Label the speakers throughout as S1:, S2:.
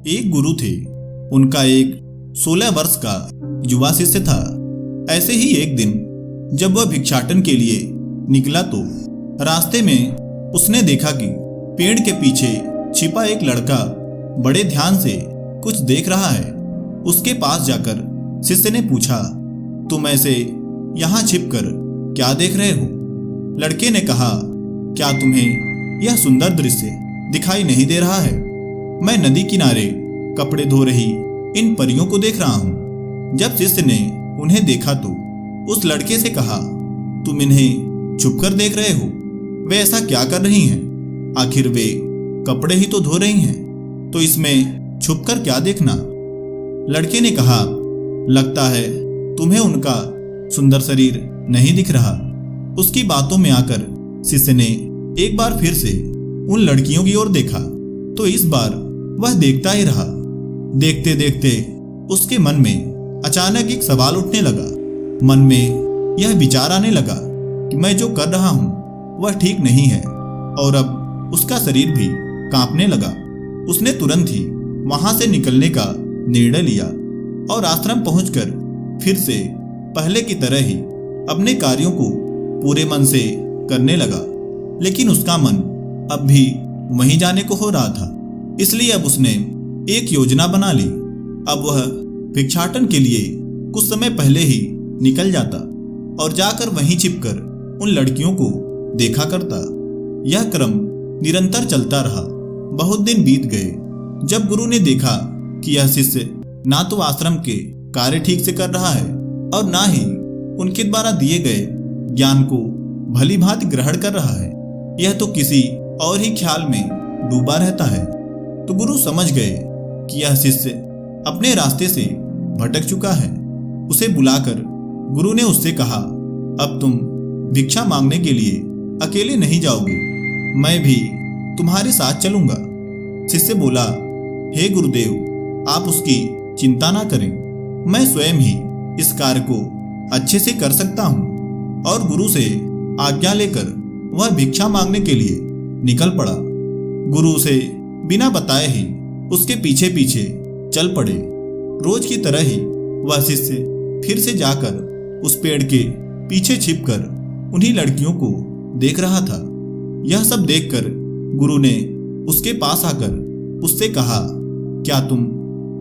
S1: एक गुरु थे। उनका एक 16 वर्ष का युवा शिष्य था। ऐसे ही एक दिन जब वह भिक्षाटन के लिए निकला तो रास्ते में उसने देखा कि पेड़ के पीछे छिपा एक लड़का बड़े ध्यान से कुछ देख रहा है। उसके पास जाकर शिष्य ने पूछा, तुम ऐसे यहाँ छिपकर क्या देख रहे हो? लड़के ने कहा, क्या तुम्हें यह सुंदर दृश्य दिखाई नहीं दे रहा है? मैं नदी किनारे कपड़े धो रही इन परियों को देख रहा हूँ। जब शिष्य ने उन्हें देखा तो उस लड़के से कहा, तुम इन्हें छुपकर देख रहे हो? वे ऐसा क्या कर रही हैं? आखिर वे कपड़े ही तो धो रही हैं, तो इसमें छुपकर क्या देखना? लड़के ने कहा, लगता है तुम्हें उनका सुंदर शरीर नहीं दिख रहा। उसकी बातों में आकर शिष्य ने एक बार फिर से उन लड़कियों की ओर देखा तो इस बार वह देखता ही रहा। देखते देखते उसके मन में अचानक एक सवाल उठने लगा। मन में यह विचार आने लगा कि मैं जो कर रहा हूँ वह ठीक नहीं है, और अब उसका शरीर भी कांपने लगा। उसने तुरंत ही वहां से निकलने का निर्णय लिया और आश्रम पहुंचकर फिर से पहले की तरह ही अपने कार्यों को पूरे मन से करने लगा। लेकिन उसका मन अब भी वहीं जाने को हो रहा था, इसलिए अब उसने एक योजना बना ली। अब वह भिक्षाटन के लिए कुछ समय पहले ही निकल जाता और जाकर वहीं छिपकर उन लड़कियों को देखा करता। यह क्रम निरंतर चलता रहा। बहुत दिन बीत गए। जब गुरु ने देखा कि यह शिष्य ना तो आश्रम के कार्य ठीक से कर रहा है और ना ही उनके द्वारा दिए गए ज्ञान को भली भांति ग्रहण कर रहा है, यह तो किसी और ही ख्याल में डूबा रहता है, तो गुरु समझ गए कि यह शिष्य अपने रास्ते से भटक चुका है। उसे बुलाकर गुरु ने उससे कहा, अब तुम भिक्षा मांगने के लिए अकेले नहीं जाओगे, मैं भी तुम्हारे साथ चलूंगा। शिष्य बोला, हे गुरुदेव, आप उसकी चिंता ना करें, मैं स्वयं ही इस कार्य को अच्छे से कर सकता हूँ। और गुरु से आज्ञा लेकर वह भिक्षा मांगने के लिए निकल पड़ा। गुरु उसे बिना बताए ही उसके पीछे पीछे चल पड़े। रोज की तरह ही वह शिष्य फिर से जाकर उस पेड़ के पीछे छिपकर उन्हीं लड़कियों को देख रहा था। यह सब देखकर गुरु ने उसके पास आकर उससे कहा, क्या तुम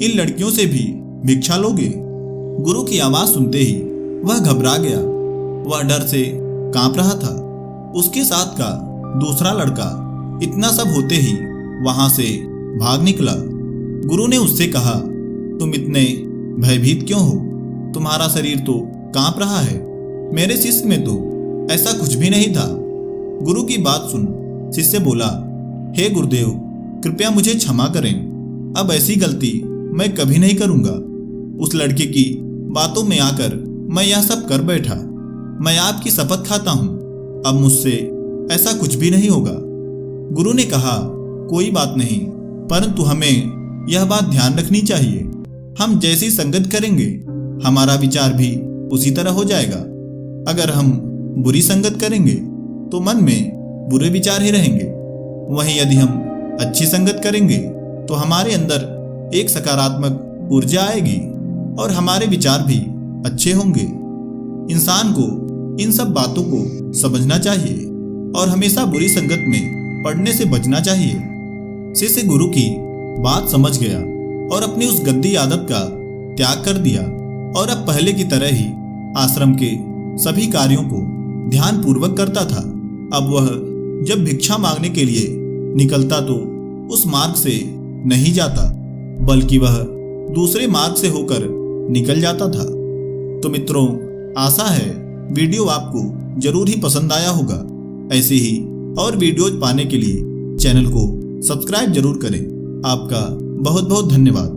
S1: इन लड़कियों से भी भिक्षा लोगे? गुरु की आवाज सुनते ही वह घबरा गया। वह डर से कांप रहा था। उसके साथ का दूसरा लड़का इतना सब होते ही वहां से भाग निकला। गुरु ने उससे कहा, तुम इतने भयभीत क्यों हो? तुम्हारा शरीर तो कांप रहा है। मेरे शिष्य में तो ऐसा कुछ भी नहीं था। गुरु की बात सुन शिष्य बोला, हे गुरुदेव, कृपया मुझे क्षमा करें। अब ऐसी गलती मैं कभी नहीं करूंगा। उस लड़के की बातों में आकर मैं यह सब कर बैठा। मैं आपकी शपथ खाता हूं, अब मुझसे ऐसा कुछ भी नहीं होगा। गुरु ने कहा, कोई बात नहीं, परंतु हमें यह बात ध्यान रखनी चाहिए, हम जैसी संगत करेंगे हमारा विचार भी उसी तरह हो जाएगा। अगर हम बुरी संगत करेंगे तो मन में बुरे विचार ही रहेंगे, वहीं यदि हम अच्छी संगत करेंगे तो हमारे अंदर एक सकारात्मक ऊर्जा आएगी और हमारे विचार भी अच्छे होंगे। इंसान को इन सब बातों को समझना चाहिए और हमेशा बुरी संगत में पड़ने से बचना चाहिए। शिष्य गुरु की बात समझ गया और अपनी उस गंदी आदत का त्याग कर दिया और अब पहले की तरह ही आश्रम के सभी कार्यों को ध्यान पूर्वक करता था। अब वह जब भिक्षा मांगने के लिए निकलता तो उस मार्ग से नहीं जाता, बल्कि वह दूसरे मार्ग से होकर निकल जाता था। तो मित्रों, आशा है वीडियो आपको जरूर ही पसंद आया होगा। ऐसे ही और वीडियोज पाने के लिए चैनल को सब्सक्राइब जरूर करें। आपका बहुत बहुत धन्यवाद।